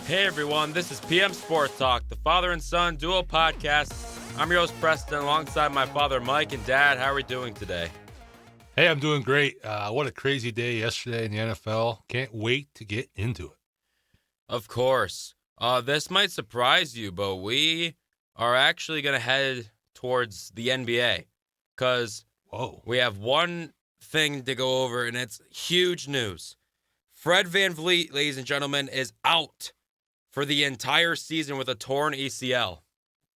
Hey everyone, this is PM Sports Talk, the father and son duo podcast. I'm your host Preston, alongside my father Mike and Dad. How are we doing today? Hey, I'm doing great. What a crazy day yesterday in the NFL. Can't wait to get into it. Of course. This might surprise you, but we are actually going to head towards the NBA because Whoa. we have one thing to go over, and it's huge news. Fred VanVleet, ladies and gentlemen, is out for the entire season with a torn ACL.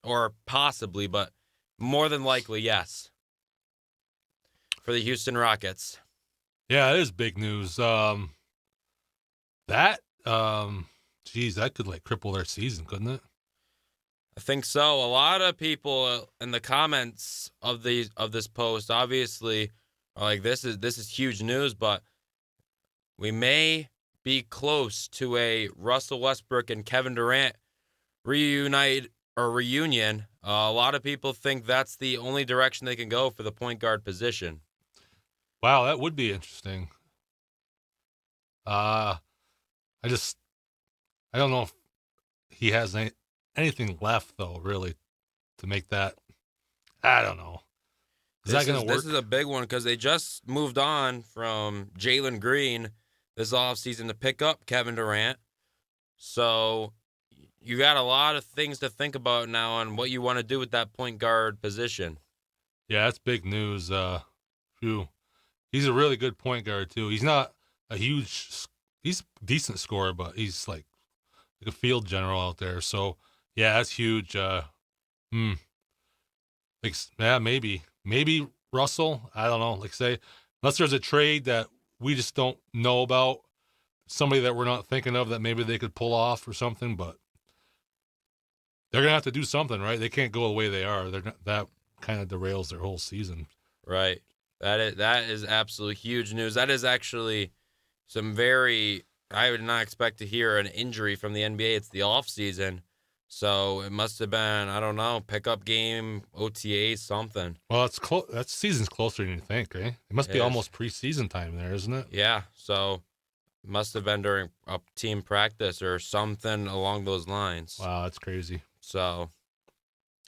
Or possibly, but more than likely, yes. For the Houston Rockets. Yeah, it is big news. That could cripple their season, couldn't it? I think so. A lot of people in the comments of this post obviously are like, this is huge news, but we may be close to a Russell Westbrook and Kevin Durant reunion. A lot of people think that's the only direction they can go for the point guard position. Wow, that would be interesting. I don't know if he has anything left though, really, to make that. I don't know. Is that going to work? This is a big one because they just moved on from Jalen Green this offseason to pick up Kevin Durant. So you got a lot of things to think about now on what you want to do with that point guard position. Yeah, that's big news. He's a really good point guard too. He's not he's a decent scorer, but he's like a field general out there. So yeah, that's huge. Maybe Russell. I don't know. Like say, unless there's a trade that we just don't know about, somebody that we're not thinking of that maybe they could pull off or something. But they're gonna have to do something, right? They can't go the way they are. That kind of derails their whole season. Right. That is absolutely huge news. That is actually some very, I would not expect to hear an injury from the NBA. It's the off season. So it must have been, I don't know, pickup game, OTA, something. Well, it's that season's closer than you think, right? It must be almost preseason time there, isn't it? Yeah. So it must have been during a team practice or something along those lines. Wow, that's crazy. So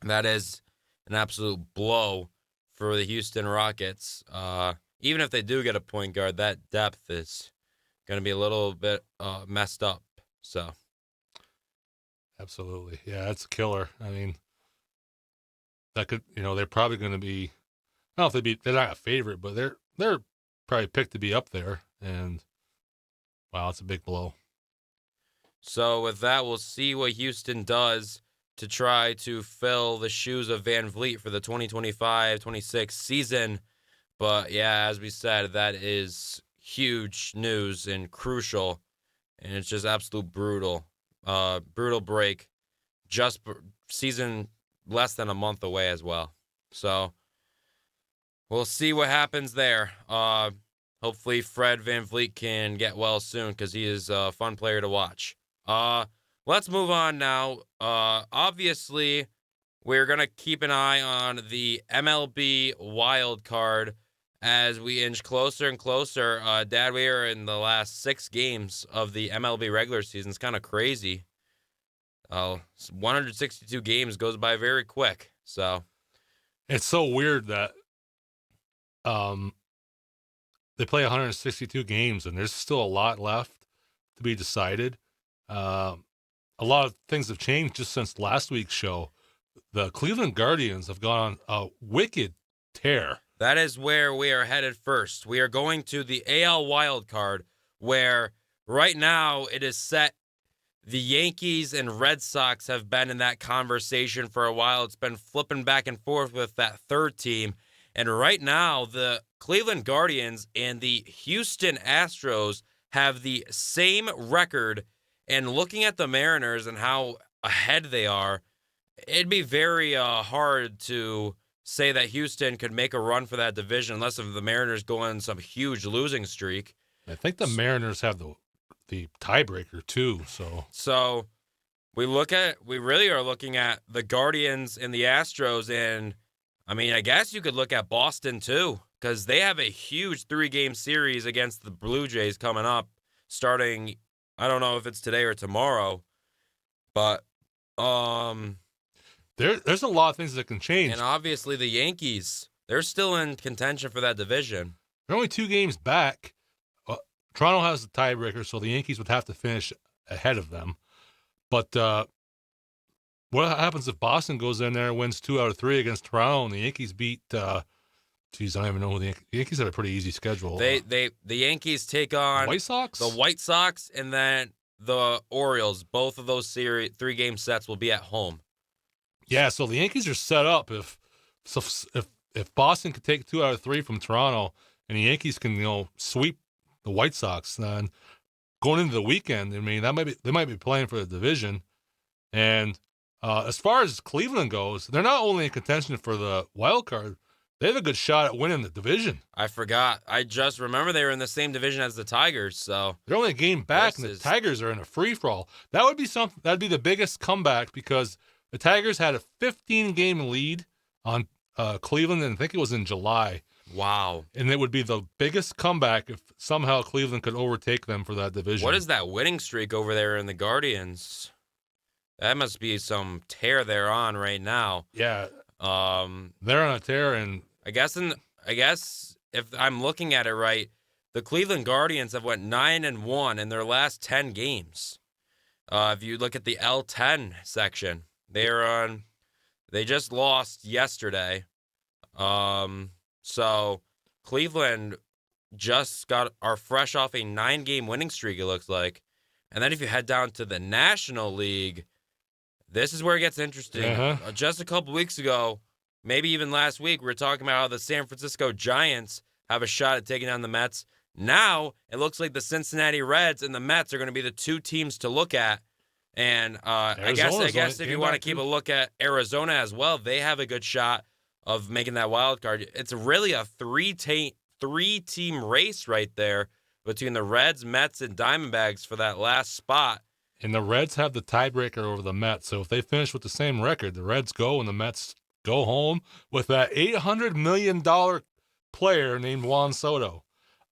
that is an absolute blow for the Houston Rockets. Even if they do get a point guard, that depth is going to be a little bit messed up. So, absolutely, yeah, that's a killer. I mean, that could, they're probably going to be. I don't know if they're not a favorite, but they're probably picked to be up there. And wow, it's a big blow. So with that, we'll see what Houston does to try to fill the shoes of VanVleet for the 2025-26 season. But yeah, as we said, that is huge news and crucial, and it's just absolute brutal. Brutal break. Just season less than a month away as well. So we'll see what happens there. Hopefully Fred VanVleet can get well soon because he is a fun player to watch. Let's move on now. Obviously, we're going to keep an eye on the MLB wild card as we inch closer and closer. Dad, we are in the last 6 games of the MLB regular season. It's kind of crazy. 162 games goes by very quick. So it's so weird that they play 162 games and there's still a lot left to be decided. A lot of things have changed just since last week's show. The Cleveland Guardians have gone on a wicked tear. That is where we are headed first. We are going to the AL wild card, where right now it is set. The Yankees and Red Sox have been in that conversation for a while. It's been flipping back and forth with that third team. And right now, the Cleveland Guardians and the Houston Astros have the same record. And looking at the Mariners and how ahead they are, it'd be very hard to say that Houston could make a run for that division unless if the Mariners go on some huge losing streak. I think the Mariners have the tiebreaker too. So we really are looking at the Guardians and the Astros, and I mean, I guess you could look at Boston too, because they have a huge 3-game series against the Blue Jays coming up, starting, I don't know if it's today or tomorrow. But um, There's a lot of things that can change. and obviously the Yankees, they're still in contention for that division. They're only 2 games back. Toronto has the tiebreaker, so the Yankees would have to finish ahead of them. But what happens if Boston goes in there and wins 2 out of 3 against Toronto, and the Yankees beat? Geez, I don't even know who the Yankees have a pretty easy schedule. The Yankees take on White Sox. the White Sox, and then the Orioles. Both of those 3-game sets will be at home. Yeah, so the Yankees are set up if Boston could take 2 out of 3 from Toronto, and the Yankees can sweep the White Sox, then going into the weekend, I mean they might be playing for the division. And as far as Cleveland goes, they're not only in contention for the wild card, they have a good shot at winning the division. I forgot. I just remember they were in the same division as the Tigers, so they're only a game back, and the Tigers are in a free for all. That would be something. That'd be the biggest comeback because the Tigers had a 15-game lead on Cleveland, and I think it was in July. Wow. And it would be the biggest comeback if somehow Cleveland could overtake them for that division. What is that winning streak over there in the Guardians? That must be some tear they're on right now. Yeah. They're on a tear, and I guess if I'm looking at it right, the Cleveland Guardians have went 9-1 in their last 10 games. If you look at the L10 section, they just lost yesterday. So Cleveland are fresh off a 9-game winning streak, it looks like. And then if you head down to the National League, this is where it gets interesting. Just a couple weeks ago, maybe even last week, we were talking about how the San Francisco Giants have a shot at taking down the Mets. Now it looks like the Cincinnati Reds and the Mets are going to be the 2 teams to look at. And I guess if you want to keep a look at Arizona as well, they have a good shot of making that wild card. It's really a three-team race right there between the Reds, Mets, and Diamondbacks for that last spot. And the Reds have the tiebreaker over the Mets. So if they finish with the same record, the Reds go and the Mets go home with that $800 million player named Juan Soto.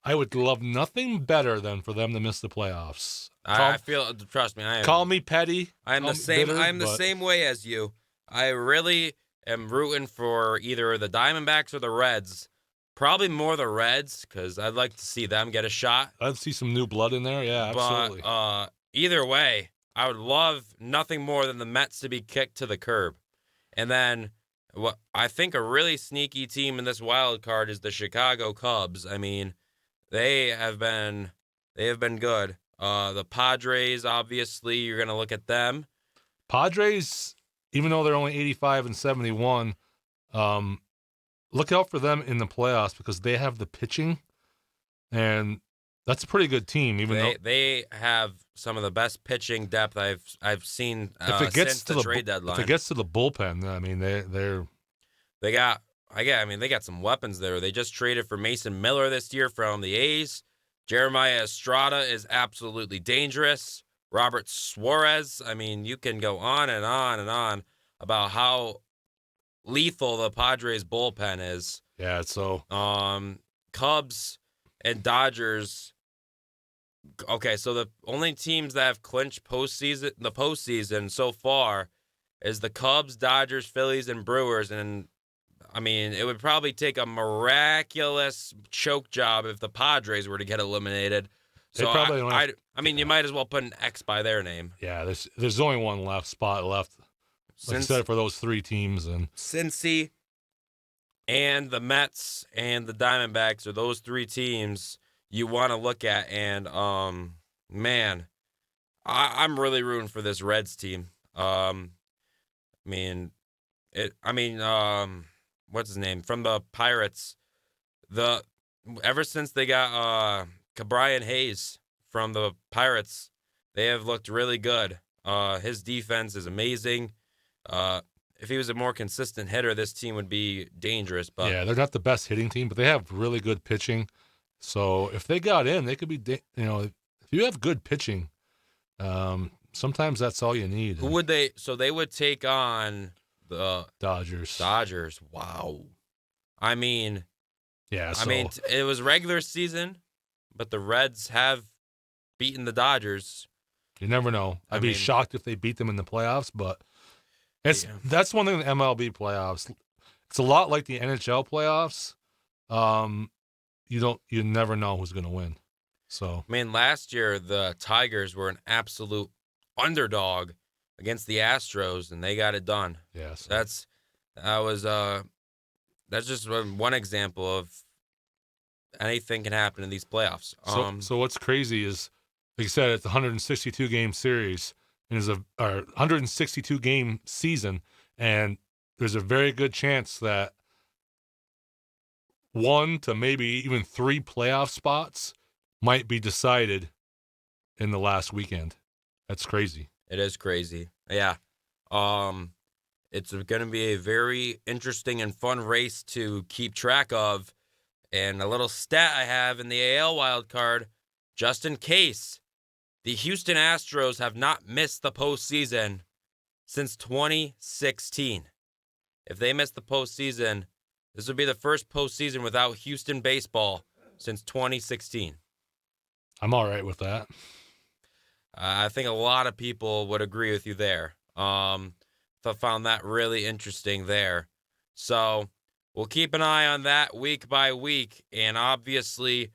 I would love nothing better than for them to miss the playoffs. I feel, trust me, call me petty. I'm the same way as you. I really am rooting for either the Diamondbacks or the Reds. Probably more the Reds because I'd like to see them get a shot. I'd see some new blood in there. Yeah, absolutely. But either way, I would love nothing more than the Mets to be kicked to the curb. And then what I think a really sneaky team in this wild card is the Chicago Cubs. I mean, they have been good. The Padres, obviously, you're going to look at them. Padres, even though they're only 85 and 71, look out for them in the playoffs because they have the pitching, and that's a pretty good team. Even though they have some of the best pitching depth I've seen since the trade deadline. If it gets to the bullpen, I mean they got some weapons there. They just traded for Mason Miller this year from the A's. Jeremiah Estrada is absolutely dangerous. Robert Suarez. I mean, you can go on and on and on about how lethal the Padres bullpen is. Yeah, so Cubs and Dodgers. Okay, so the only teams that have clinched the postseason so far is the Cubs, Dodgers, Phillies, and Brewers. And I mean, it would probably take a miraculous choke job if the Padres were to get eliminated. So you might as well put an X by their name. Yeah, there's only one spot left. Except for those 3 teams, and Cincy and the Mets and the Diamondbacks are those 3 teams you want to look at. And man, I'm really rooting for this Reds team. What's his name from the Pirates? Ever since they got Brian Hayes from the Pirates, they have looked really good. His defense is amazing. If he was a more consistent hitter, this team would be dangerous. But yeah, they're not the best hitting team, but they have really good pitching. So if they got in, they could be. If you have good pitching, sometimes that's all you need. Who would they? So they would take on the Dodgers. Dodgers. Wow. I mean, yeah. It was regular season, but the Reds have beaten the Dodgers. You never know. I'd be mean, shocked if they beat them in the playoffs, but yeah. that's one thing in the MLB playoffs. It's a lot like the NHL playoffs. You never know who's going to win. So, I mean, last year the Tigers were an absolute underdog against the Astros, and they got it done. yeah. So. That's just one example of anything can happen in these playoffs. So what's crazy is, like you said, it's a 162 game series and is a 162 game season, and there's a very good chance that 1 to maybe even 3 playoff spots might be decided in the last weekend. That's crazy. It is crazy. Yeah. It's going to be a very interesting and fun race to keep track of. And a little stat I have in the AL wild card, just in case, the Houston Astros have not missed the postseason since 2016. If they miss the postseason, this would be the first postseason without Houston baseball since 2016. I'm all right with that. I think a lot of people would agree with you there. Found that really interesting there. So we'll keep an eye on that week by week. And obviously,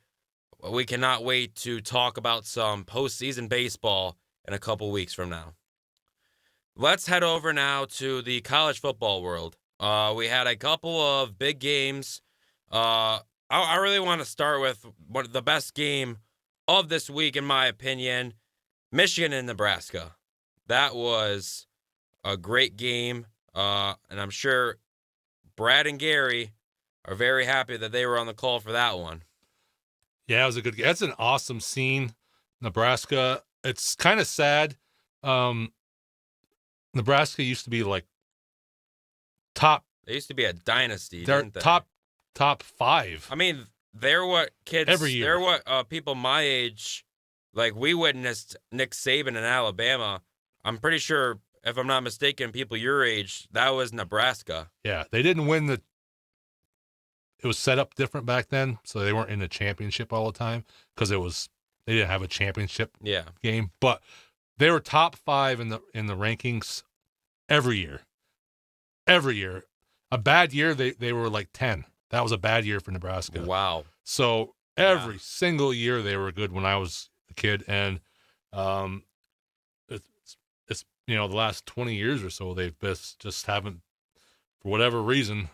we cannot wait to talk about some postseason baseball in a couple weeks from now. Let's head over now to the college football world. We had a couple of big games. I really want to start with the best game of this week, in my opinion, Michigan and Nebraska. That was a great game, and I'm sure Brad and Gary are very happy that they were on the call for that one. Yeah, it was a good game. That's an awesome scene, Nebraska. It's kind of sad. Nebraska used to be like top. They used to be a dynasty, They're didn't they? top 5. I mean, they're what kids every year. They're what people my age, like we witnessed Nick Saban in Alabama. I'm pretty sure, if I'm not mistaken, people your age, that was Nebraska. Yeah, they didn't win it was set up different back then, so they weren't in the championship all the time because they didn't have a championship game. But they were top 5 in the rankings every year. Every year. A bad year, they were like 10. That was a bad year for Nebraska. Wow. So every single year they were good when I was a kid, and it's the last 20 years or so they've just haven't, for whatever reason,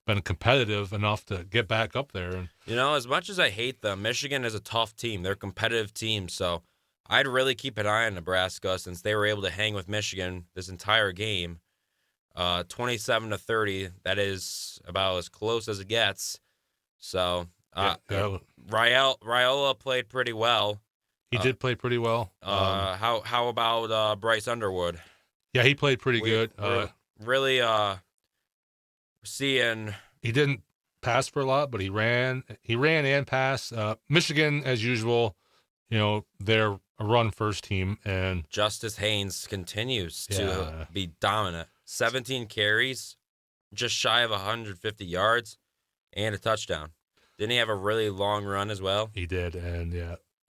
been competitive enough to get back up there. And as much as I hate them, Michigan is a tough team. They're a competitive team, so I'd really keep an eye on Nebraska since they were able to hang with Michigan this entire game. 27-30. That is about as close as it gets. So Raiola played pretty well. He did play pretty well. How about Bryce Underwood? Yeah, he played pretty good. Really seeing. He didn't pass for a lot, but he ran and passed. Michigan, as usual, they're a run first team, and Justice Haynes continues to be dominant. 17 carries, just shy of 150 yards, and a touchdown. Didn't he have a really long run as well? He did, and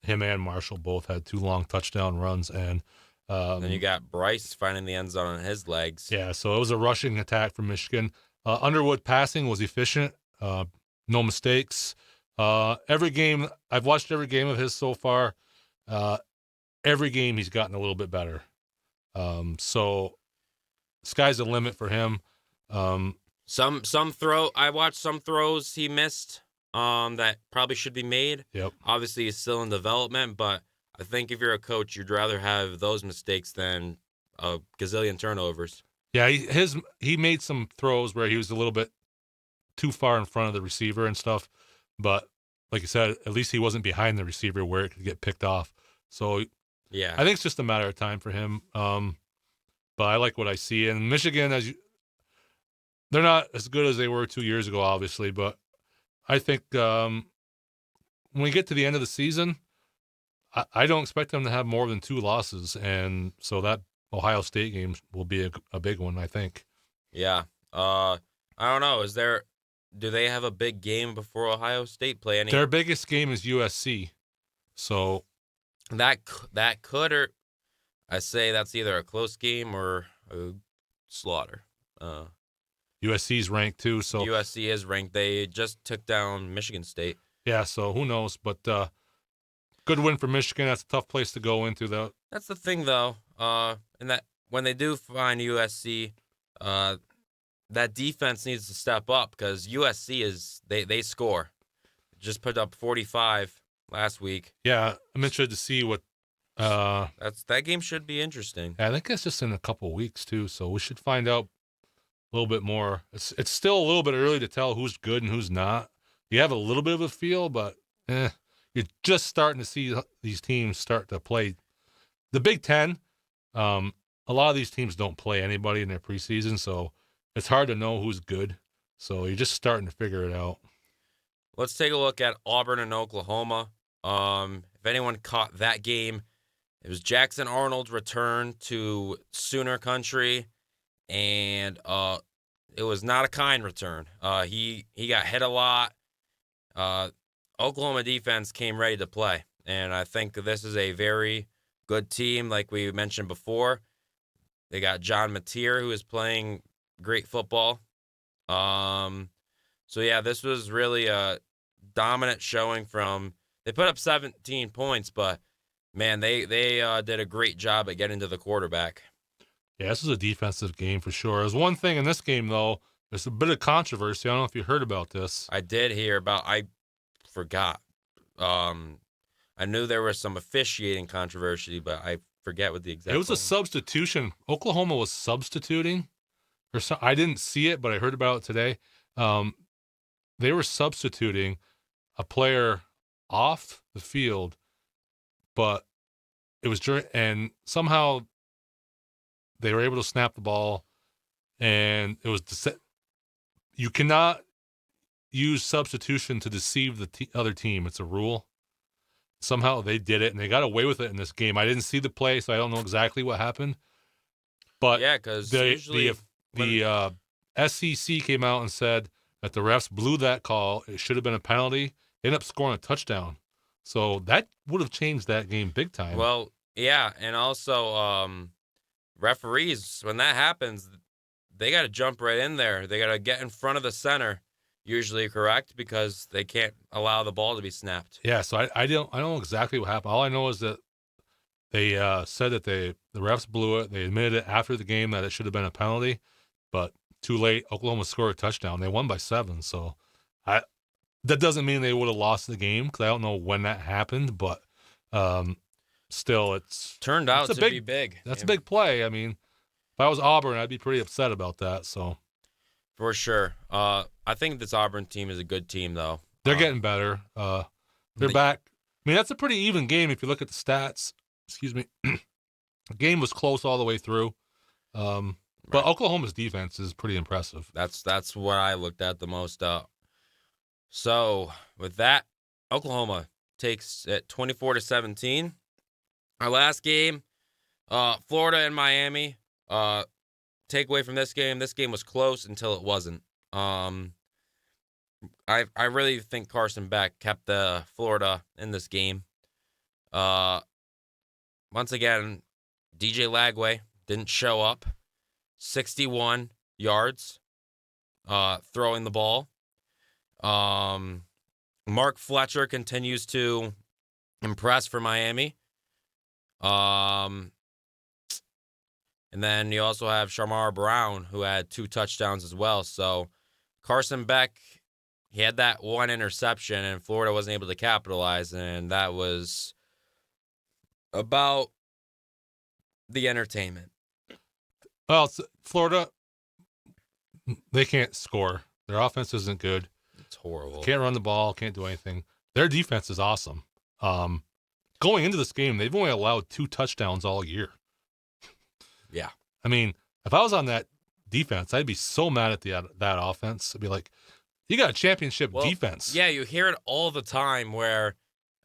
him and Marshall both had 2 long touchdown runs, and then you got Bryce finding the end zone on his legs. Yeah, so it was a rushing attack from Michigan. Underwood passing was efficient, no mistakes. Every game I've watched every game of his so far. Every game he's gotten a little bit better. So sky's the limit for him. I watched some throws he missed that probably should be made. Yep. Obviously he's still in development, but I think if you're a coach, you'd rather have those mistakes than a gazillion turnovers. Yeah, he made some throws where he was a little bit too far in front of the receiver and stuff, but like you said, at least he wasn't behind the receiver where it could get picked off. So yeah, I think it's just a matter of time for him. But I like what I see. And Michigan, they're not as good as they were 2 years ago, obviously, but I think when we get to the end of the season, I don't expect them to have more than 2 losses, and so that Ohio State game will be a big one, I think. Yeah. I don't know. Do they have a big game before Ohio State play any? Their biggest game is USC. So that could, or I say that's either a close game or a slaughter. USC's ranked too, so USC is ranked. They just took down Michigan State. yeah. So who knows? But good win for Michigan. That's a tough place to go into, though. That's the thing, though. And that when they do find USC, that defense needs to step up because USC is they score. Just put up 45 last week. Yeah, I'm interested to see what. That game should be interesting. I think it's just in a couple weeks too, so we should find out a little bit more. It's still a little bit early to tell who's good and who's not. You have a little bit of a feel, but you're just starting to see these teams start to play. The Big Ten, a lot of these teams don't play anybody in their preseason, so it's hard to know who's good. So you're just starting to figure it out. Let's take a look at Auburn and Oklahoma. If anyone caught that game, it was Jackson Arnold's return to Sooner country, and it was not a kind return. He got hit a lot. Oklahoma defense came ready to play, and I think this is a very good team, like we mentioned before. They got John Mateer, who is playing great football. So yeah, this was really a dominant showing from. They put up 17 points, but man, they did a great job at getting to the quarterback. Yeah, this is a defensive game for sure. There's one thing in this game, though. There's a bit of controversy. I don't know if you heard about this. I did hear about. I forgot. I knew there was some officiating controversy, but I forget what the exact. It was a substitution. Oklahoma was substituting, or so, I didn't see it, but I heard about it today. They were substituting a player off the field, but it was during, and somehow they were able to snap the ball, and it was you cannot use substitution to deceive the other team. It's a rule. Somehow they did it, and they got away with it in this game. I didn't see the play, so I don't know exactly what happened. But yeah, because the SEC came out and said that the refs blew that call. It should have been a penalty. They ended up scoring a touchdown. So that would have changed that game big time. Well, yeah, and also referees, when that happens, they got to jump right in there. They got to get in front of the center, usually, correct, because they can't allow the ball to be snapped. Yeah, so I don't know exactly what happened. All I know is that they said that the refs blew it. They admitted it after the game that it should have been a penalty, but too late. Oklahoma scored a touchdown. They won by 7. So that doesn't mean they would have lost the game because I don't know when that happened, but still, it's turned out to be big. That's a big play. I mean, if I was Auburn, I'd be pretty upset about that. So for sure, I think this Auburn team is a good team, though. They're getting better. They're back. I mean, that's a pretty even game if you look at the stats. Excuse me. The game was close all the way through. But Oklahoma's defense is pretty impressive. That's what I looked at the most. So with that, Oklahoma takes it 24-17. Our last game, Florida and Miami. Takeaway from this game was close until it wasn't. I really think Carson Beck kept the Florida in this game. Once again, DJ Lagway didn't show up. 61 yards throwing the ball. Mark Fletcher continues to impress for Miami. And then you also have Shamar Brown, who had 2 touchdowns as well. So Carson Beck, he had that 1 interception, and Florida wasn't able to capitalize, and that was about the entertainment. Well, Florida, they can't score. Their offense isn't good. It's horrible. Can't run the ball, can't do anything. Their defense is awesome. Going into this game, they've only allowed 2 touchdowns all year. Yeah. I mean, if I was on that defense, I'd be so mad at that offense. I'd be like, you got a championship defense. Yeah, you hear it all the time where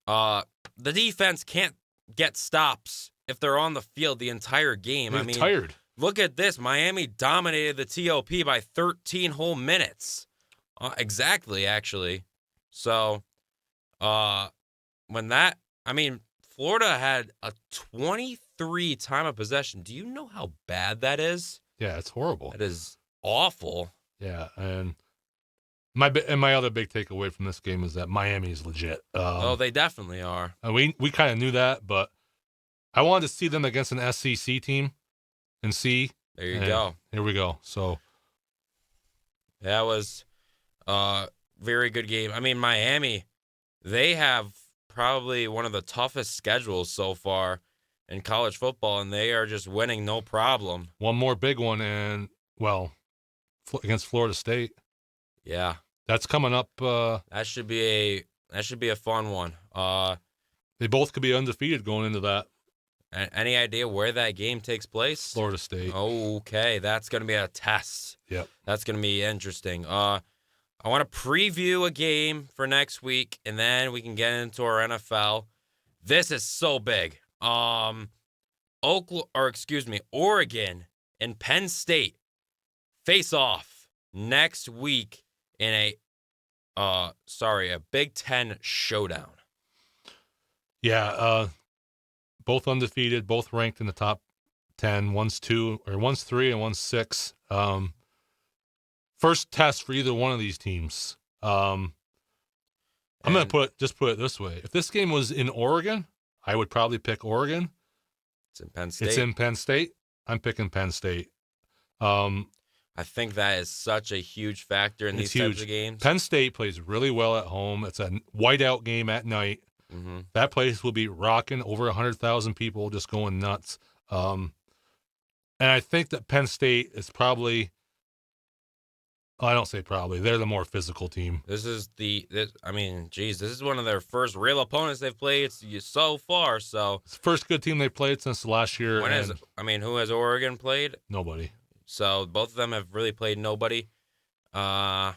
the defense can't get stops if they're on the field the entire game. They're tired. Look at this. Miami dominated the TOP by 13 whole minutes. Exactly, actually. So, Florida had a 23 time of possession. Do you know how bad that is? Yeah, it's horrible. That is awful. Yeah, and my other big takeaway from this game is that Miami is legit. Oh, they definitely are. And we kind of knew that, but I wanted to see them against an SEC team and see. There you go. Here we go. So that was a very good game. I mean, Miami, they have probably one of the toughest schedules so far in college football, and they are just winning no problem. one more big one, and against Florida State. Yeah, that's coming up. That should be a fun one. They both could be undefeated going into that. Any idea where that game takes place? Florida State. Okay, that's going to be a test. Yep. That's going to be interesting. I want to preview a game for next week, and then we can get into our NFL. This is so big. Oregon and Penn State face off next week in a Big Ten showdown. Yeah, both undefeated, both ranked in the top 10. One's 3 and one's 6. First test for either one of these teams. I'm going to put it this way. If this game was in Oregon, I would probably pick Oregon. It's in Penn State. It's in Penn State. I'm picking Penn State. I think that is such a huge factor in these types of games. Penn State plays really well at home. It's a whiteout game at night. Mm-hmm. That place will be rocking. Over 100,000 people just going nuts. And I think that Penn State is probably, I don't say probably, they're the more physical team. This is one of their first real opponents they've played so far. So it's the first good team they've played since last year. Who has Oregon played? Nobody. So both of them have really played nobody. Yeah,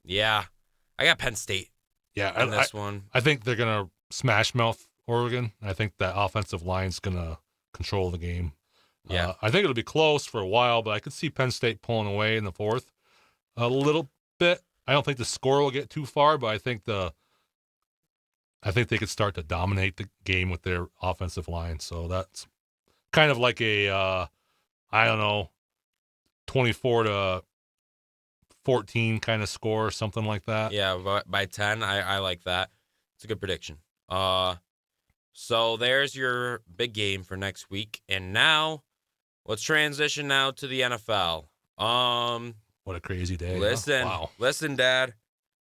I got Penn State. Yeah, in this one. I think they're gonna smash mouth Oregon. I think that offensive line's gonna control the game. Yeah, I think it'll be close for a while, but I could see Penn State pulling away in the fourth a little bit. I don't think the score will get too far, but I think they could start to dominate the game with their offensive line. So that's kind of like a 24-14 kind of score or something like that. Yeah, by 10, I like that. It's a good prediction. So there's your big game for next week. And now, let's transition now to the NFL. What a crazy day. Listen, huh? Wow. Listen, Dad.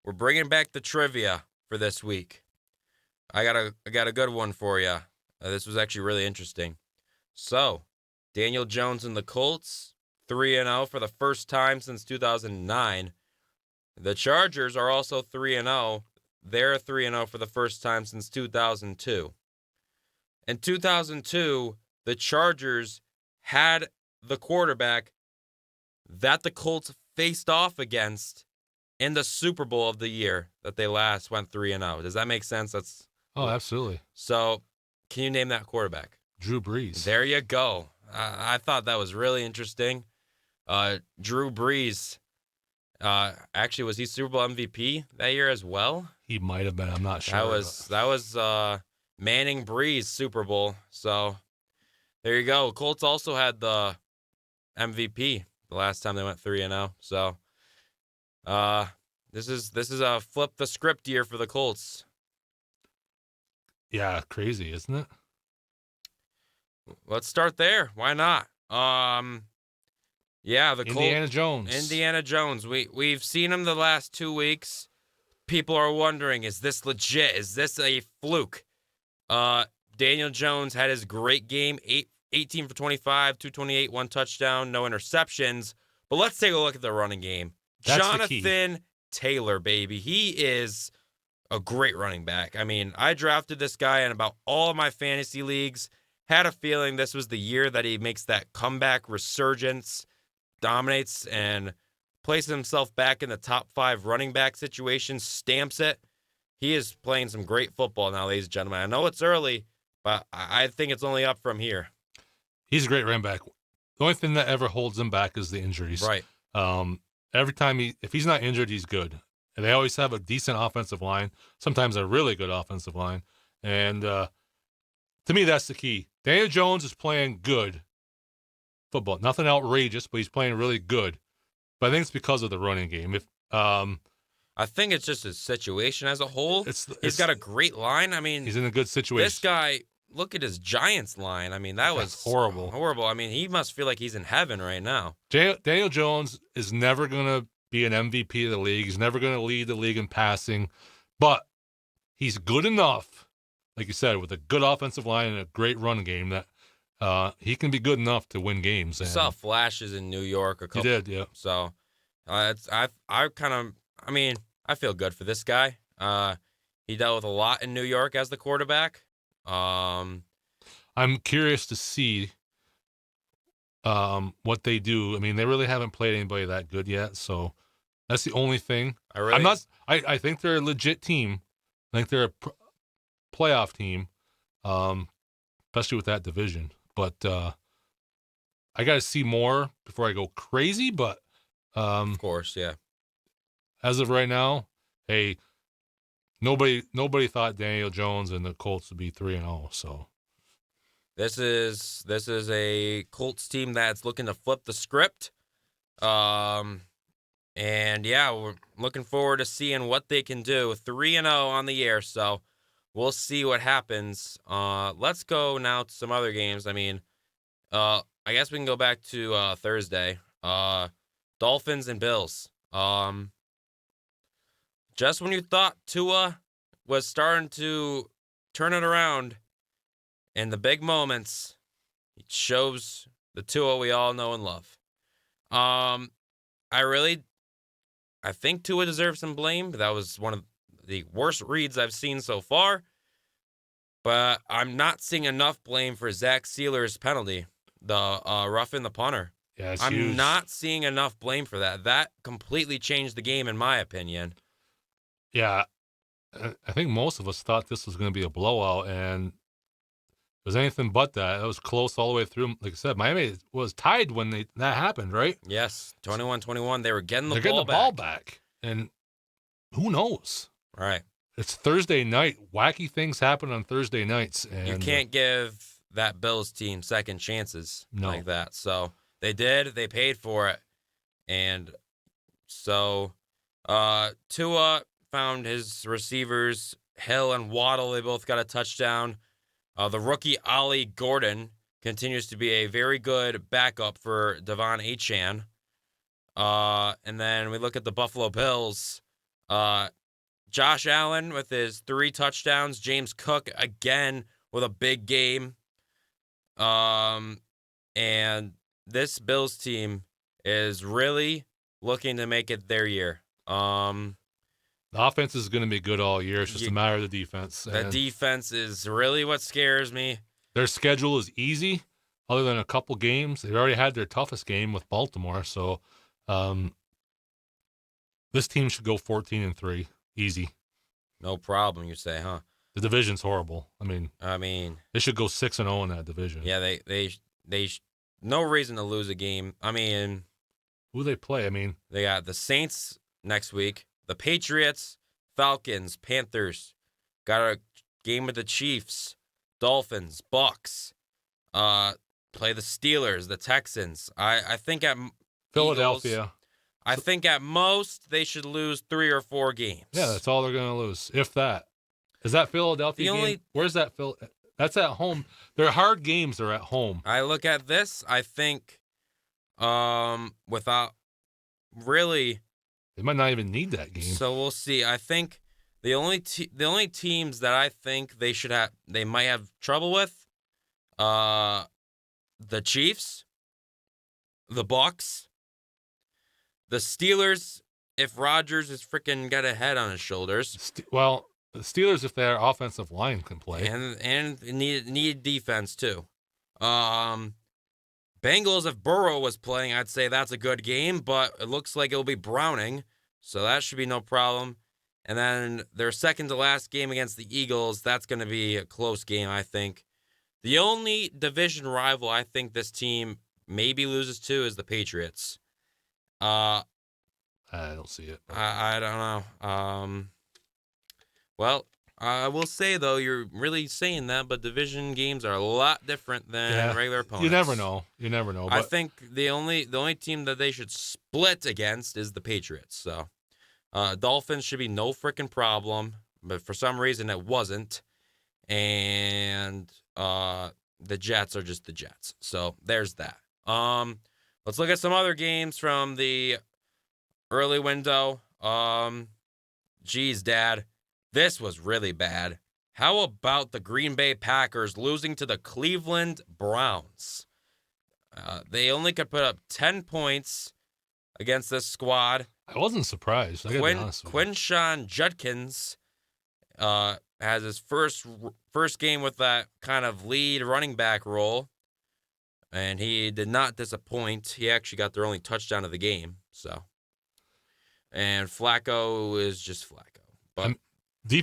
We're bringing back the trivia for this week. I got a good one for you. This was actually really interesting. So, Daniel Jones and the Colts, 3-0 for the first time since 2009. The Chargers are also 3-0. They're 3-0 for the first time since 2002. In 2002, the Chargers had the quarterback that the Colts faced off against in the Super Bowl of the year that they last went 3-0. Does that make sense? Oh, absolutely. So, can you name that quarterback? Drew Brees. There you go. I thought that was really interesting. Drew Brees. Actually, was he Super Bowl MVP that year as well? He might have been. I'm not sure. That was Manning Brees Super Bowl. So there you go. Colts also had the MVP the last time they went 3-0. So this is a flip the script year for the Colts. Yeah, crazy, isn't it? Let's start there. Why not? Yeah, the Indiana Jones. Indiana Jones. We've seen him the last 2 weeks. People are wondering, is this legit? Is this a fluke? Daniel Jones had his great game, 18 for 25, 228, 1 touchdown, no interceptions. But let's take a look at the running game. That's Jonathan Taylor, baby. He is a great running back. I mean, I drafted this guy in about all of my fantasy leagues. Had a feeling this was the year that he makes that comeback resurgence, dominates, and places himself back in the top 5 running back situation, stamps it. He is playing some great football now, ladies and gentlemen. I know it's early, but I think it's only up from here. He's a great running back. The only thing that ever holds him back is the injuries. Right. Every time if he's not injured, he's good. And they always have a decent offensive line, sometimes a really good offensive line. And To me, that's the key. Daniel Jones is playing good football. Nothing outrageous, but he's playing really good. But I think it's because of the running game. If I think it's just his situation as a whole. He's got a great line. I mean, he's in a good situation. This guy, look at his Giants line. I mean, that was horrible. Horrible. I mean, he must feel like he's in heaven right now. Daniel Jones is never going to be an MVP of the league. He's never going to lead the league in passing. But he's good enough, like you said, with a good offensive line and a great run game that he can be good enough to win games. I saw flashes in New York a couple. He did, yeah. So, I feel good for this guy. He dealt with a lot in New York as the quarterback. I'm curious to see what they do. I mean, they really haven't played anybody that good yet, so that's the only thing. I think they're a legit team. I think they're a playoff team, especially with that division. But I got to see more before I go crazy. But of course, yeah. As of right now, hey, nobody thought Daniel Jones and the Colts would be 3-0. So this is a Colts team that's looking to flip the script. And yeah, we're looking forward to seeing what they can do. 3-0 on the year, so we'll see what happens. Let's go now to some other games. I mean, I guess we can go back to Thursday. Dolphins and Bills. Just when you thought Tua was starting to turn it around in the big moments, it shows the Tua we all know and love. I think Tua deserves some blame. That was one of the worst reads I've seen so far. But I'm not seeing enough blame for Zach Sealer's penalty, the roughing the punter. Yeah, I'm huge. not seeing enough blame for that. That completely changed the game, in my opinion. Yeah, I think most of us thought this was going to be a blowout, and it was anything but that. It was close all the way through. Like I said, Miami was tied when that happened, right? Yes, 21-21. They were getting the ball back. And who knows? Right. It's Thursday night. Wacky things happen on Thursday nights. And you can't give that Bills team second chances like that. So they did. They paid for it. And so Tua found his receivers, Hill and Waddle. They both got a touchdown. The rookie Ollie Gordon continues to be a very good backup for Devon Achane. And then we look at the Buffalo Bills. Josh Allen with his 3 touchdowns. James Cook again with a big game. And this Bills team is really looking to make it their year. The offense is going to be good all year. It's just a matter of the defense. The defense is really what scares me. Their schedule is easy, other than a couple games. They've already had their toughest game with Baltimore. So this team should go 14-3. Easy. No problem, you say, huh? The division's horrible. I mean, they should go 6-0 in that division. Yeah, they no reason to lose a game. I mean, who they play? I mean, they got the Saints next week, the Patriots, Falcons, Panthers. Got a game with the Chiefs, Dolphins, Bucks. Play the Steelers, the Texans. I think at Philadelphia. Eagles, I think at most they should lose 3 or 4 games. Yeah, that's all they're going to lose, if that. Is that Philadelphia game? Where's that? That's at home. Their hard games are at home. I look at this, I think without really... They might not even need that game. So we'll see. I think the only teams that I think they might have trouble with, the Chiefs, the Bucks, the Steelers, if Rodgers is freaking got a head on his shoulders. Well, the Steelers, if their offensive line can play. And need defense, too. Bengals, if Burrow was playing, I'd say that's a good game, but it looks like it'll be Browning, so that should be no problem. And then their second to last game against the Eagles, that's going to be a close game, I think. The only division rival I think this team maybe loses to is the Patriots. I don't see it. I don't know. Well, I will say though, you're really saying that, but division games are a lot different than Yeah, regular you never opponents. know. You never know. I But think the only team that they should split against is the Patriots. So, Dolphins should be no freaking problem, but for some reason it wasn't, and the Jets are just the Jets. So there's that. Let's look at some other games from the early window. Geez, Dad, this was really bad. How about the Green Bay Packers losing to the Cleveland Browns? They only could put up 10 points against this squad. I wasn't surprised. I gotta be honest with you. Quinshawn Judkins has his first game with that kind of lead running back role, and he did not disappoint. He actually got their only touchdown of the game. So, and Flacco is just Flacco, but Their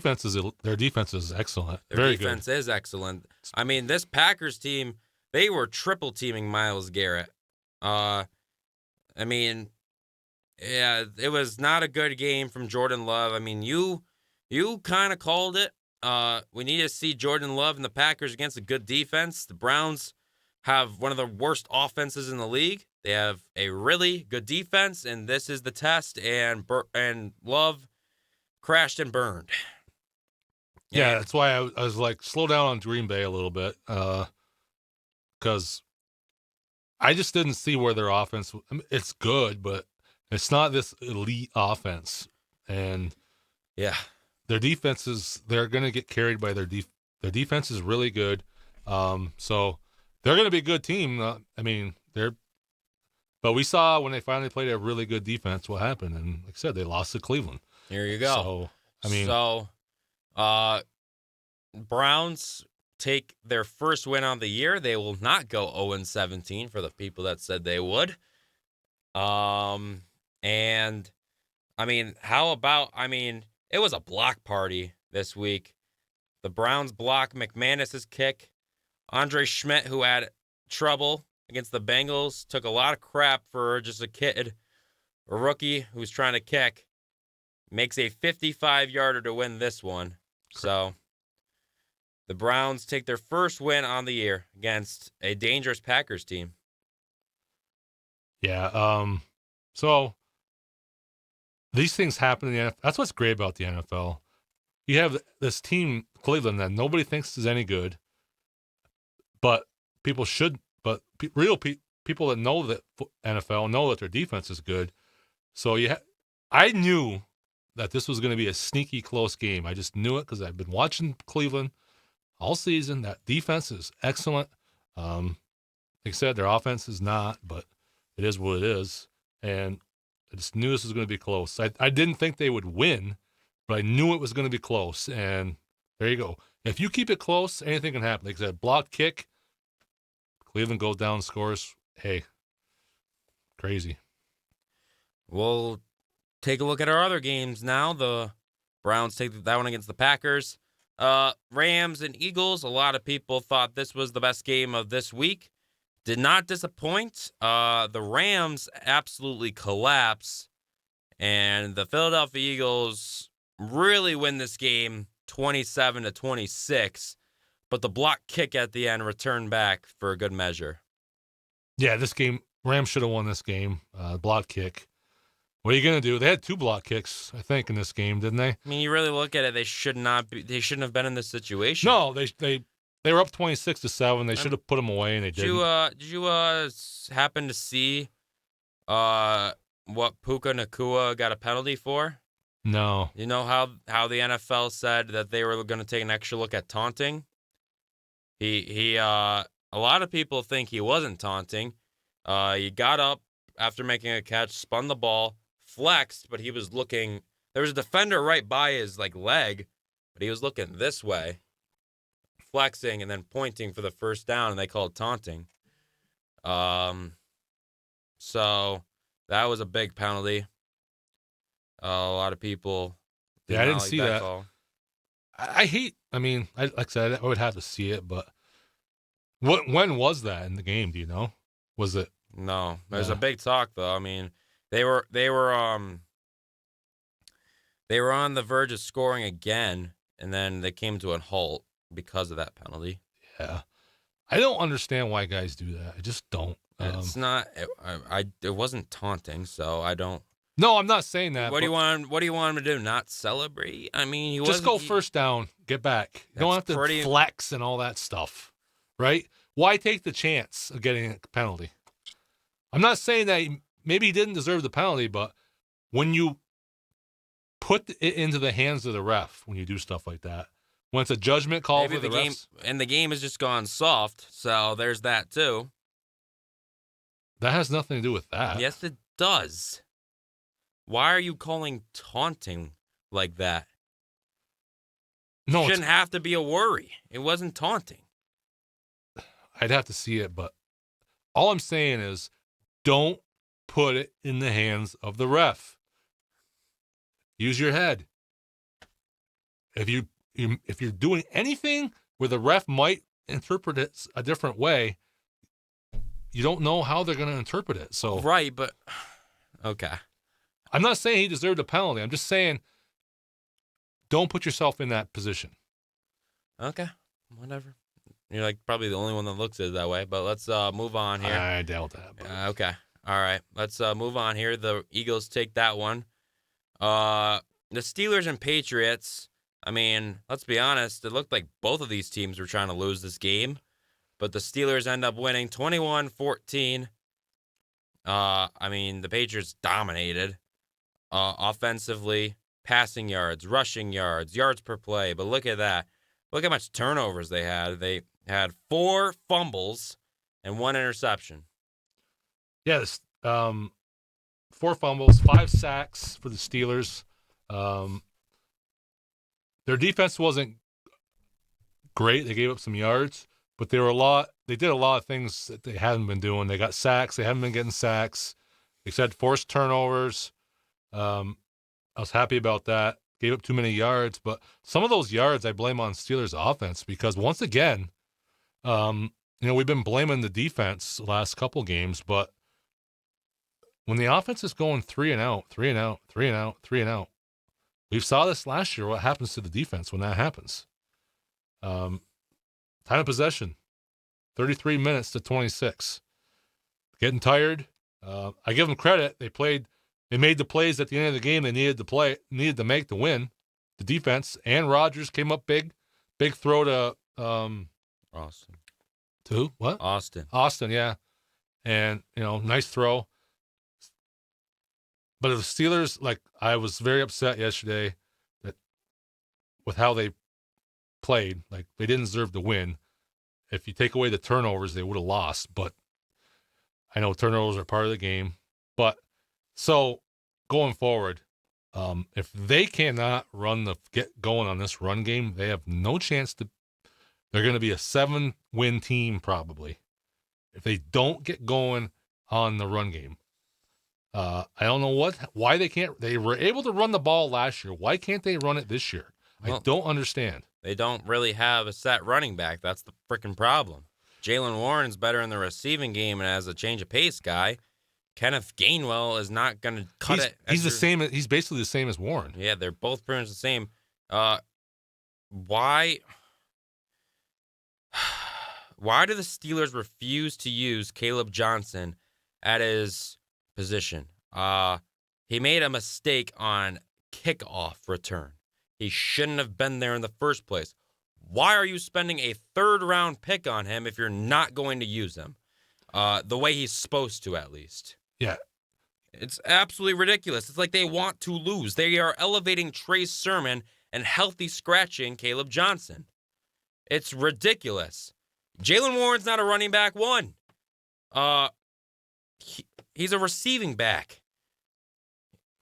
defense is excellent. their Very defense good. is excellent. I mean, this Packers team, they were triple teaming Myles Garrett. I mean, yeah, it was not a good game from Jordan Love. I mean, you kind of called it. We need to see Jordan Love and the Packers against a good defense. The Browns have one of the worst offenses in the league. They have a really good defense, and this is the test. And Love crashed and burned. Yeah, And that's why I was like, slow down on Green Bay a little bit, because I just didn't see where their offense. I mean, it's good, but it's not this elite offense, and yeah, their defenses, they're going to get carried by their defense is really good. So they're going to be a good team. I mean, but we saw when they finally played a really good defense what happened, and like I said, they lost to Cleveland. here you go. So I mean, Browns take their first win on the year. They will not go 0-17 for the people that said they would. And I mean, it was a block party this week. The Browns block McManus's kick. Andre Schmidt, who had trouble against the Bengals, took a lot of crap for just a kid, a rookie who's trying to kick. Makes a 55-yarder to win this one. So the Browns take their first win on the year against a dangerous Packers team. yeah. So these things happen in the NFL. That's what's great about the NFL. You have this team, Cleveland, that nobody thinks is any good, but people should. But people that know that NFL know that their defense is good. So I knew that this was going to be a sneaky close game. I just knew it because I've been watching Cleveland all season. That defense is excellent. Like I said, their offense is not, but it is what it is. And I just knew this was going to be close. I didn't think they would win, but I knew it was going to be close. And there you go. If you keep it close, anything can happen. Like I said, block kick, Cleveland goes down, scores. Hey, crazy. We'll take a look at our other games now. The Browns take that one against the Packers. Rams and Eagles. A lot of people thought this was the best game of this week. Did not disappoint. The Rams absolutely collapse, and the Philadelphia Eagles really win this game 27-26. But the block kick at the end returned back for a good measure. Yeah, this game, Rams should have won this game. Block kick. What are you gonna do? They had 2 block kicks, I think, in this game, didn't they? I mean, you really look at it; they shouldn't have been in this situation. No, they were up 26-7. They should have put them away, and they didn't. Did you happen to see what Puka Nakua got a penalty for? No. You know how the NFL said that they were going to take an extra look at taunting? A lot of people think he wasn't taunting. He got up after making a catch, spun the ball, flexed, but he was looking. There was a defender right by his leg, but he was looking this way, flexing and then pointing for the first down, and they called taunting. So that was a big penalty. A lot of people. Yeah, I didn't see that. Call. I hate. I mean, like I said, I would have to see it, but when was that in the game? Do you know? Was it? No, there's a big talk though. I mean, they were on the verge of scoring again, and then they came to a halt because of that penalty. Yeah. I don't understand why guys do that. I just don't. It's not. It wasn't taunting, so I don't. No, I'm not saying that. What do you want? What do you want him to do? Not celebrate? I mean, he just wasn't. go first down, get back. You don't have That's to pretty- flex and all that stuff, right? Why take the chance of getting a penalty? I'm not saying that maybe he didn't deserve the penalty, but when you put it into the hands of the ref, when you do stuff like that, when it's a judgment call Maybe for the game refs, and the game has just gone soft. So there's that too. that has nothing to do with that. Yes, it does. Why are you calling taunting like that? No, Shouldn't have to be a worry. It wasn't taunting. I'd have to see it, but all I'm saying is don't put it in the hands of the ref. Use your head. If you're doing anything where the ref might interpret it a different way, you don't know how they're going to interpret it. So Right, but okay. I'm not saying he deserved a penalty. I'm just saying don't put yourself in that position. Okay. Whatever. You're like probably the only one that looks at it that way, but let's move on here. I doubt that. But. Okay. All right. Let's move on here. The Eagles take that one. The Steelers and Patriots, I mean, let's be honest, it looked like both of these teams were trying to lose this game, but the Steelers end up winning 21-14. I mean, the Patriots dominated offensively, passing yards, rushing yards, yards per play, but look at that. Look how much turnovers they had. They had 4 fumbles and 1 interception. Yes, 4 fumbles, 5 sacks for the Steelers. Their defense wasn't great. They gave up some yards, but they did a lot of things that they hadn't been doing. They got sacks. They haven't been getting sacks. They said forced turnovers. I was happy about that. Gave up too many yards, but some of those yards I blame on Steelers offense because once again, we've been blaming the defense the last couple games, but when the offense is going 3 and out, 3 and out, 3 and out, 3 and out, we saw this last year. What happens to the defense when that happens? Time of possession, 33 minutes to 26. Getting tired. I give them credit. They made the plays at the end of the game they needed to make to win. The defense and Rodgers came up big throw to Austin. To who? What? Austin, yeah. And nice throw. But the Steelers, I was very upset yesterday with how they played. Like they didn't deserve to win. If you take away the turnovers, they would have lost. But I know turnovers are part of the game. But so going forward, if they cannot get going on this run game, they have no chance to. They're going to be a 7-win team probably if they don't get going on the run game. I don't know why they can't. They were able to run the ball last year. Why can't they run it this year? Well, I don't understand. They don't really have a set running back. That's the freaking problem. Jalen Warren's better in the receiving game and as a change of pace guy. Kenneth Gainwell is not going to cut it. He's the same. He's basically the same as Warren. Yeah, they're both pretty much the same. Why do the Steelers refuse to use Caleb Johnson at his position? He made a mistake on kickoff return. He shouldn't have been there in the first place. Why are you spending a 3rd-round pick on him if you're not going to use him? The way he's supposed to, at least. Yeah. It's absolutely ridiculous. It's like they want to lose. They are elevating Trey Sermon and healthy scratching Caleb Johnson. It's ridiculous. Jalen Warren's not a running back 1. He's a receiving back.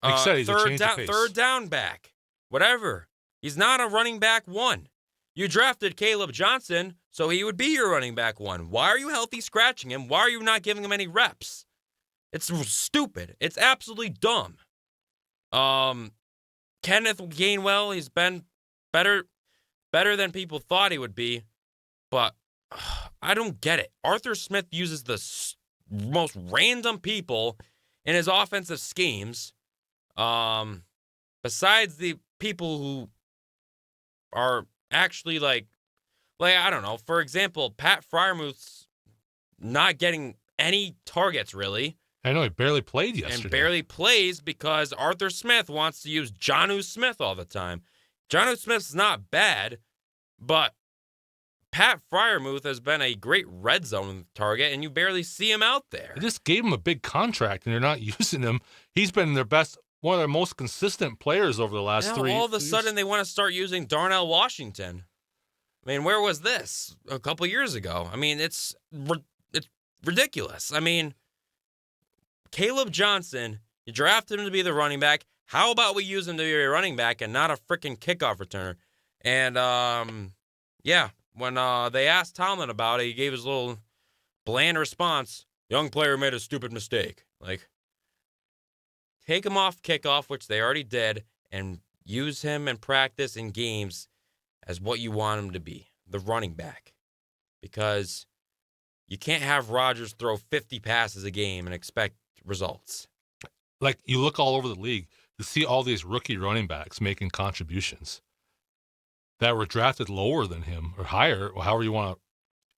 Like I said, he's a change of pace. 3rd down back. Whatever. He's not a running back 1. You drafted Caleb Johnson, so he would be your running back 1. Why are you healthy scratching him? Why are you not giving him any reps? It's stupid. It's absolutely dumb. Kenneth Gainwell, he's been better than people thought he would be, but I don't get it. Arthur Smith uses the most random people in his offensive schemes. Besides the people who are actually like I don't know. For example, Pat Fryermuth's not getting any targets really, I know he barely played and yesterday. barely plays because Arthur Smith wants to use Jonnu Smith all the time. Jonnu Smith's not bad, but Pat Fryermuth has been a great red zone target, and you barely see him out there. They just gave him a big contract, and they're not using him. He's been their best, one of their most consistent players over the last Now, 3 all of a years. sudden, they want to start using Darnell Washington. I mean, where was this a couple years ago? I mean, it's ridiculous. I mean, Caleb Johnson, you drafted him to be the running back. How about we use him to be a running back and not a freaking kickoff returner? And, yeah, when they asked Tomlin about it, he gave his little bland response. Young player made a stupid mistake. Like, take him off kickoff, which they already did, and use him in practice in games as what you want him to be, the running back. Because you can't have Rodgers throw 50 passes a game and expect results. Like, you look all over the league, you see all these rookie running backs making contributions that were drafted lower than him or higher, or however you want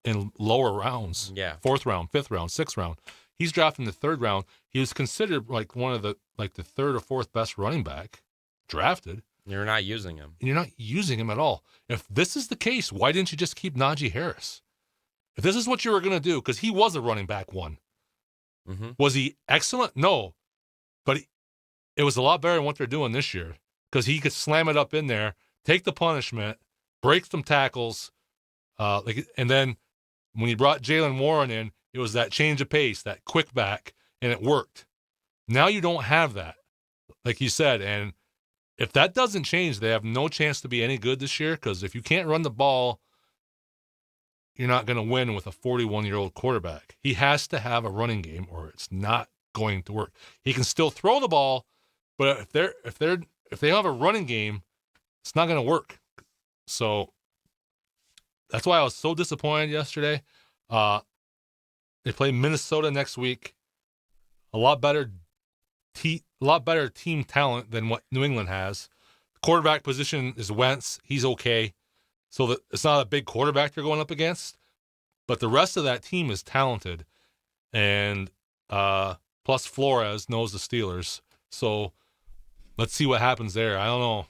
to, in lower rounds. Yeah. 4th round, 5th round, 6th round. He's drafted in the 3rd round. He was considered like one of the 3rd or 4th best running back drafted. You're not using him. And you're not using him at all. If this is the case, why didn't you just keep Najee Harris? If this is what you were going to do, because he was a running back one. Mm-hmm. Was he excellent? No. But it was a lot better than what they're doing this year, because he could slam it up in there, take the punishment, break some tackles, and then when you brought Jalen Warren in, it was that change of pace, that quick back, and it worked. Now you don't have that, like you said, and if that doesn't change, they have no chance to be any good this year, because if you can't run the ball, you're not going to win with a 41-year-old quarterback. He has to have a running game, or it's not going to work. He can still throw the ball, but if they have a running game, it's not going to work. So that's why I was so disappointed yesterday. They play Minnesota next week. A lot better team talent than what New England has. The quarterback position is Wentz. He's okay. So that it's not a big quarterback they're going up against, but the rest of that team is talented. And plus Flores knows the Steelers. So let's see what happens there. I don't know.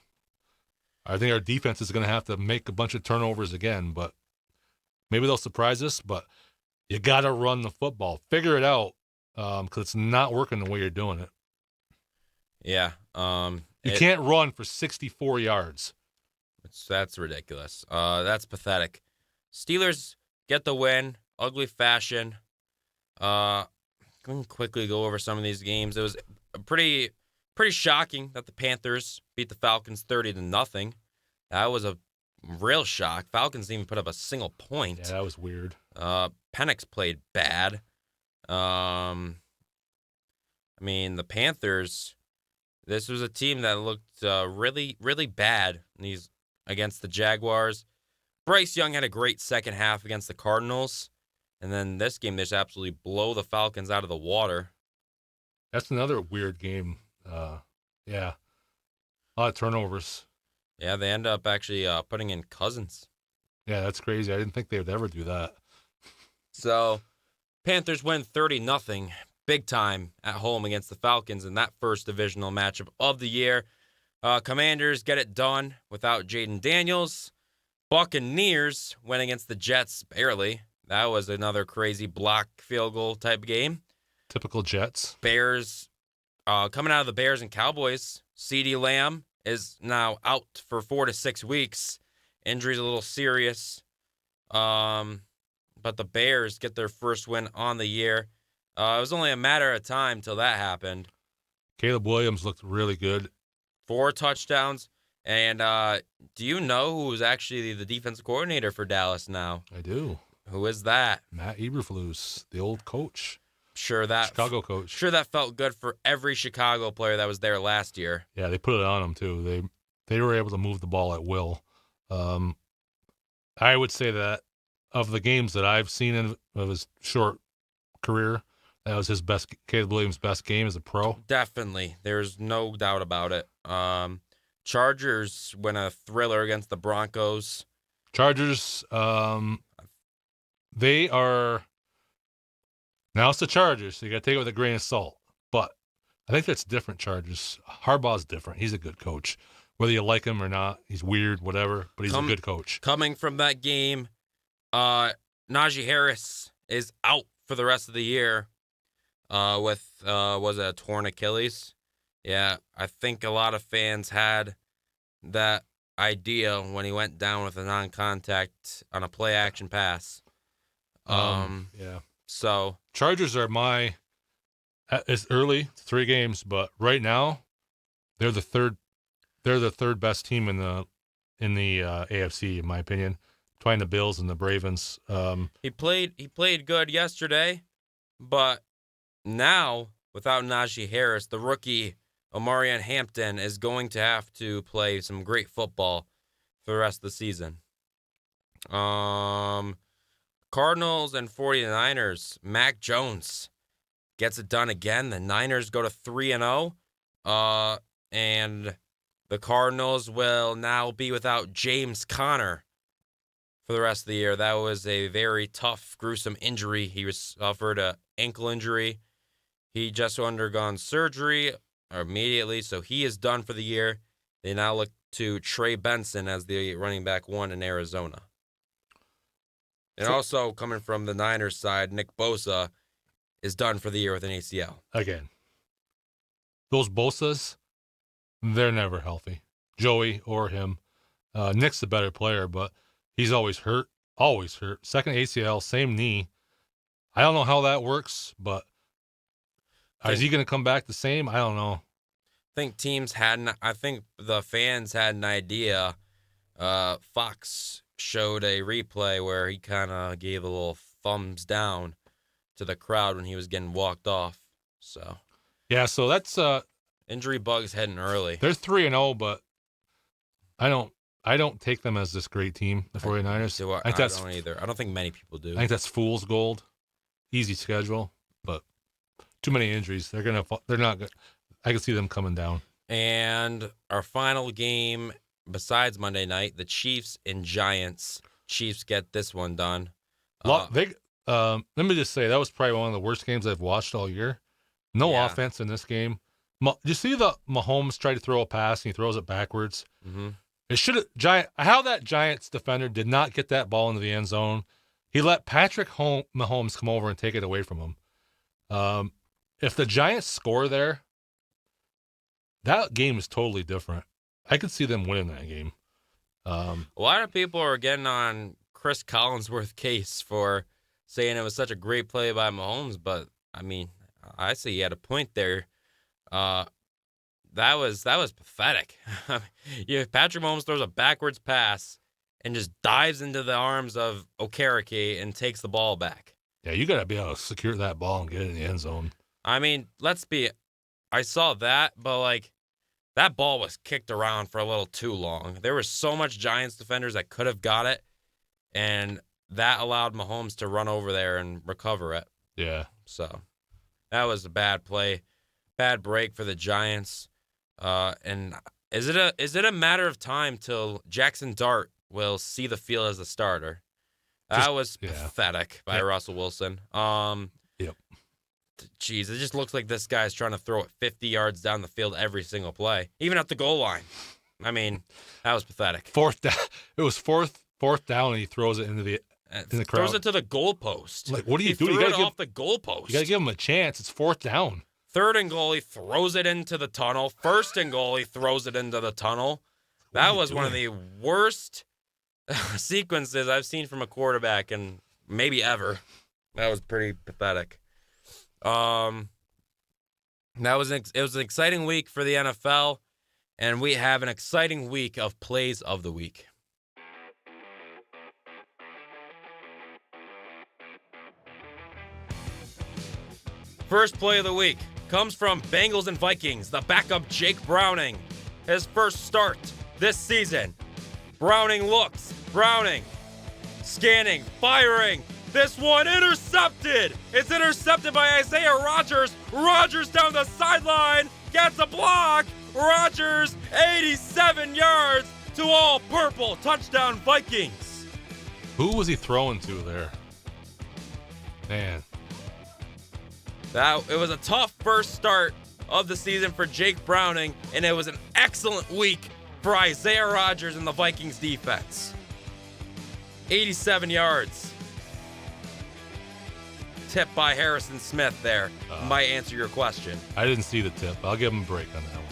I think our defense is going to have to make a bunch of turnovers again, but maybe they'll surprise us. But you got to run the football. Figure it out, because it's not working the way you're doing it. Yeah. You can't run for 64 yards. That's ridiculous. That's pathetic. Steelers get the win, ugly fashion. Going to quickly go over some of these games. It was pretty shocking that the Panthers beat the Falcons 30-0. That was a real shock. Falcons didn't even put up a single point. Yeah, that was weird. Penix played bad. I mean, the Panthers, this was a team that looked really, really bad against the Jaguars. Bryce Young had a great second half against the Cardinals. And then this game, they just absolutely blow the Falcons out of the water. That's another weird game. Yeah. A lot of turnovers. Yeah, they end up actually putting in Cousins. Yeah, that's crazy. I didn't think they would ever do that. So, Panthers win 30-0, big time at home against the Falcons in that first divisional matchup of the year. Commanders get it done without Jaden Daniels. Buccaneers win against the Jets barely. That was another crazy block field goal type game. Typical Jets. Bears, coming out of the Bears and Cowboys, CeeDee Lamb is now out for 4 to 6 weeks. Injury's a little serious. But the Bears get their first win on the year. It was only a matter of time till that happened. Caleb Williams looked really good. 4 touchdowns. And do you know who is actually the defensive coordinator for Dallas now? I do. Who is that? Matt Eberflus, the old coach. Chicago coach. Sure, that felt good for every Chicago player that was there last year. Yeah, they put it on him too. They were able to move the ball at will. I would say that of the games that I've seen of his short career, that was his best. Caleb Williams' best game as a pro. Definitely, there's no doubt about it. Chargers win a thriller against the Broncos. Chargers, they are now it's the Chargers, so you got to take it with a grain of salt. But I think that's different. Chargers. Harbaugh's different. He's a good coach, whether you like him or not. He's weird, whatever, but he's a good coach. Coming from that game, Najee Harris is out for the rest of the year. With was it a torn Achilles? Yeah, I think a lot of fans had that idea when he went down with a non-contact on a play-action pass. Yeah. So Chargers are it's early, 3 games, but right now they're the third best team in the AFC in my opinion, between the Bills and the Ravens. he played good yesterday, but now without Najee Harris, the rookie Omarion Hampton is going to have to play some great football for the rest of the season. Cardinals and 49ers. Mac Jones gets it done again. The Niners go to 3-0. And the Cardinals will now be without James Conner for the rest of the year. That was a very tough, gruesome injury. He suffered an ankle injury. He just undergone surgery immediately, so he is done for the year. They now look to Trey Benson as the running back 1 in Arizona. And also coming from the Niners side, Nick Bosa is done for the year with an ACL. Again, those Bosas, they're never healthy. Joey or him. Nick's the better player, but he's always hurt. Always hurt. Second ACL, same knee. I don't know how that works, but is he going to come back the same? I don't know. I think the fans had an idea. Fox showed a replay where he kind of gave a little thumbs down to the crowd when he was getting walked off. So yeah, so that's injury bugs heading early. They're 3-0, but I don't take them as this great team, the 49ers. I don't either. I don't think many people do. I think that's fool's gold. Easy schedule, but too many injuries. They're not good. I can see them coming down. And our final game besides Monday night, the Chiefs and Giants. Chiefs get this one done. Let me just say, that was probably one of the worst games I've watched all year. No offense in this game. You see the Mahomes try to throw a pass and he throws it backwards? Mm-hmm. It should have how that Giants defender did not get that ball into the end zone. He let Patrick Mahomes come over and take it away from him. If the Giants score there, that game is totally different. I could see them winning that game. A lot of people are getting on Chris Collinsworth's case for saying it was such a great play by Mahomes, but I mean, I see he had a point there. That was pathetic. Patrick Mahomes throws a backwards pass and just dives into the arms of Okereke and takes the ball back. Yeah, you got to be able to secure that ball and get it in the end zone. I mean, I saw that, but that ball was kicked around for a little too long. There was so much Giants defenders that could have got it, and that allowed Mahomes to run over there and recover it. Yeah. So that was a bad play, bad break for the Giants. And is it a matter of time till Jackson Dart will see the field as a starter? That was pathetic by Russell Wilson. Yep. Jeez, it just looks like this guy's trying to throw it 50 yards down the field every single play, even at the goal line. I mean, that was pathetic. Fourth down. It was fourth down, and he throws it into the crowd. Throws it to the goalpost. Like, what do you do? You got to off the goalpost. You got to give him a chance. It's fourth down. Third and goal, he throws it into the tunnel. First and goal, he throws it into the tunnel. That was one of the worst sequences I've seen from a quarterback and maybe ever. That was pretty pathetic. It was an exciting week for the NFL, and we have an exciting week of plays of the week. First play of the week comes from Bengals and Vikings, the backup Jake Browning. His first start this season. Browning scanning, firing. This one intercepted. It's intercepted by Isaiah Rodgers. Rodgers down the sideline, gets a block, Rodgers, 87 yards to all purple. Touchdown Vikings. Who was he throwing to there? Man. It was a tough first start of the season for Jake Browning, and it was an excellent week for Isaiah Rodgers and the Vikings defense. 87 yards. Tip by Harrison Smith there might answer your question. I didn't see the tip. I'll give him a break on that one.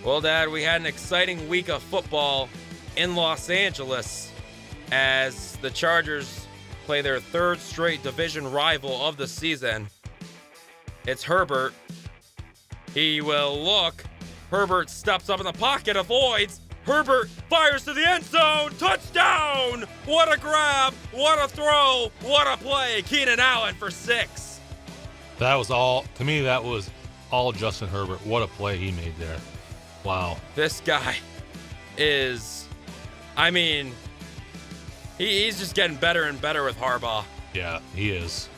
Well, Dad, we had an exciting week of football in Los Angeles as the Chargers play their third straight division rival of the season. It's Herbert. He will look. Herbert steps up in the pocket, avoids. Herbert fires to the end zone. Touchdown! What a grab. What a throw. What a play. Keenan Allen for 6. That was all, to me, that was all Justin Herbert. What a play he made there. Wow. This guy is, he's just getting better and better with Harbaugh. Yeah, he is.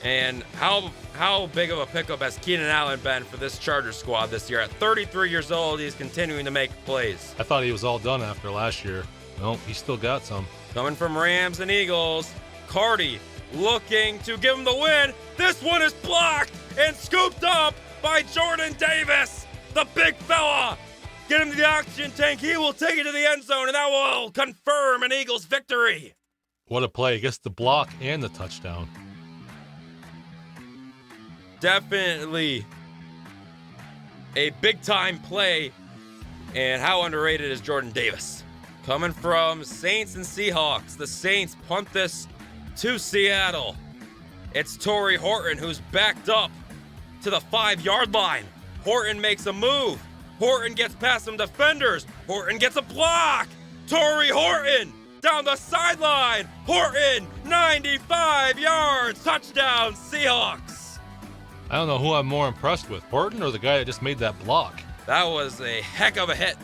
And how big of a pickup has Keenan Allen been for this Chargers squad this year? At 33 years old, he's continuing to make plays. I thought he was all done after last year. No, he still got some. Coming from Rams and Eagles, Cardi looking to give him the win. This one is blocked and scooped up by Jordan Davis, the big fella. Get him to the oxygen tank. He will take it to the end zone, and that will confirm an Eagles victory. What a play. He gets the block and the touchdown. Definitely a big-time play, and how underrated is Jordan Davis? Coming from Saints and Seahawks, the Saints punt this to Seattle. It's Torrey Horton who's backed up to the 5-yard line. Horton makes a move. Horton gets past some defenders. Horton gets a block. Torrey Horton down the sideline. Horton, 95 yards. Touchdown, Seahawks. I don't know who I'm more impressed with, Horton or the guy that just made that block. That was a heck of a hit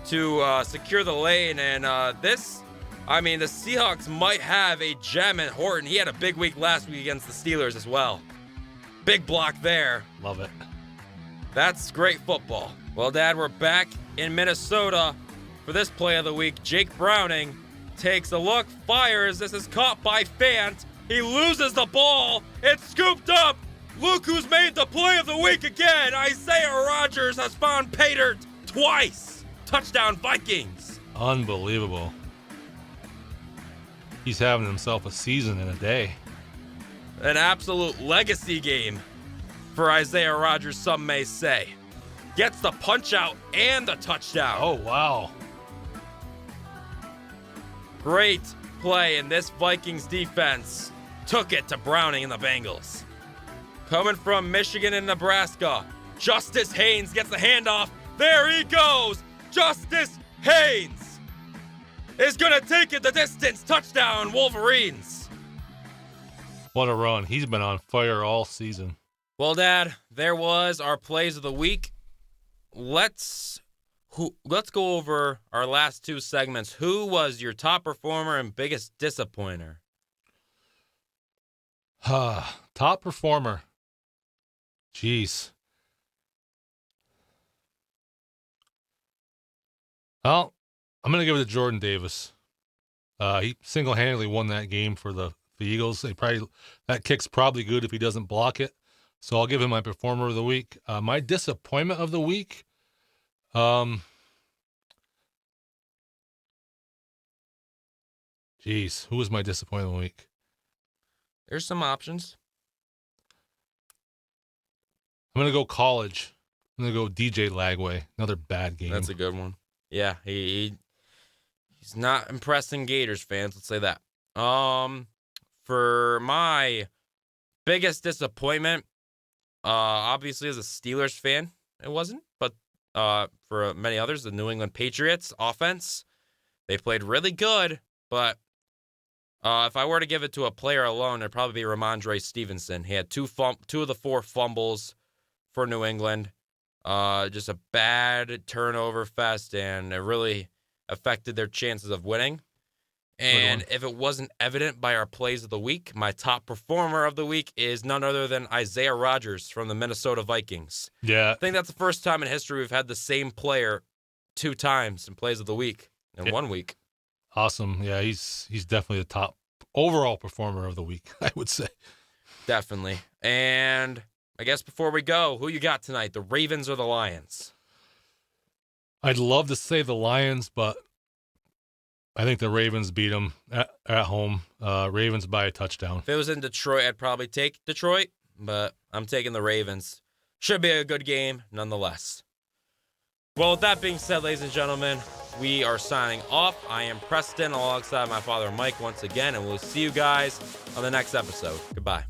to secure the lane. And the Seahawks might have a gem in Horton. He had a big week last week against the Steelers as well. Big block there. Love it. That's great football. Well, Dad, we're back in Minnesota for this play of the week. Jake Browning takes a look, fires. This is caught by Fant. He loses the ball. It's scooped up. Look who's made the play of the week again. Isaiah Rodgers has found pay dirt twice. Touchdown Vikings. Unbelievable. He's having himself a season in a day. An absolute legacy game for Isaiah Rodgers, some may say. Gets the punch out and the touchdown. Oh, wow. Great play, and this Vikings defense took it to Browning and the Bengals. Coming from Michigan and Nebraska, Justice Haynes gets the handoff. There he goes. Justice Haynes is going to take it the distance. Touchdown, Wolverines. What a run. He's been on fire all season. Well, Dad, there was our plays of the week. Let's go over our last two segments. Who was your top performer and biggest disappointer? Top performer. Jeez. Well, I'm going to give it to Jordan Davis. He single-handedly won that game for the Eagles. That kick's probably good if he doesn't block it. So I'll give him my performer of the week. My disappointment of the week. Jeez, who was my disappointment of the week? There's some options. I'm going to go college. I'm going to go DJ Lagway. Another bad game. That's a good one. Yeah, he's not impressing Gators fans, let's say that. For my biggest disappointment, obviously as a Steelers fan, it wasn't. But for many others, the New England Patriots offense, they played really good. But if I were to give it to a player alone, it'd probably be Ramondre Stevenson. He had two of the 4 fumbles for New England. Just a bad turnover fest, and it really affected their chances of winning. Good And one. if it wasn't evident by our plays of the week, my top performer of the week is none other than Isaiah Rodgers from the Minnesota Vikings. Yeah. I think that's the first time in history we've had the same player 2 times in plays of the week in Yeah. 1 week. Awesome. Yeah, he's definitely the top overall performer of the week, I would say. Definitely. And I guess before we go, who you got tonight, the Ravens or the Lions? I'd love to say the Lions, but I think the Ravens beat them at home. Ravens by a touchdown. If it was in Detroit, I'd probably take Detroit, but I'm taking the Ravens. Should be a good game nonetheless. Well, with that being said, ladies and gentlemen, we are signing off. I am Preston alongside my father Mike once again, and we'll see you guys on the next episode. Goodbye.